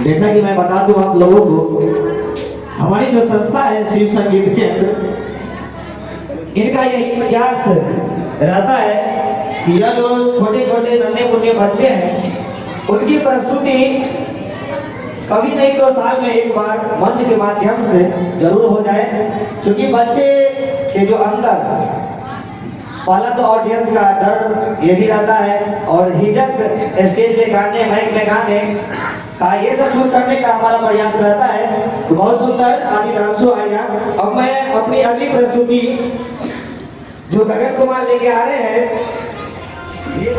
जैसा कि मैं बता दूं आप लोगों को, हमारी जो संस्था है शिव संगीत केंद्र, इनका यही प्रयास रहता है कि यह जो छोटे छोटे नन्हे मुन्ने बच्चे हैं उनकी प्रस्तुति कभी नहीं तो साल में एक बार मंच के माध्यम से जरूर हो जाए, क्योंकि बच्चे के जो अंदर पहला तो ऑडियंस का डर ये भी रहता है और हिचक स्टेज पे गाने माइक में गाने का, ये सब दूर करने का हमारा प्रयास रहता है। तो बहुत सुंदर आदि डांसो आया। अब मैं अपनी अगली प्रस्तुति जो गगन कुमार लेके आ रहे हैं, ये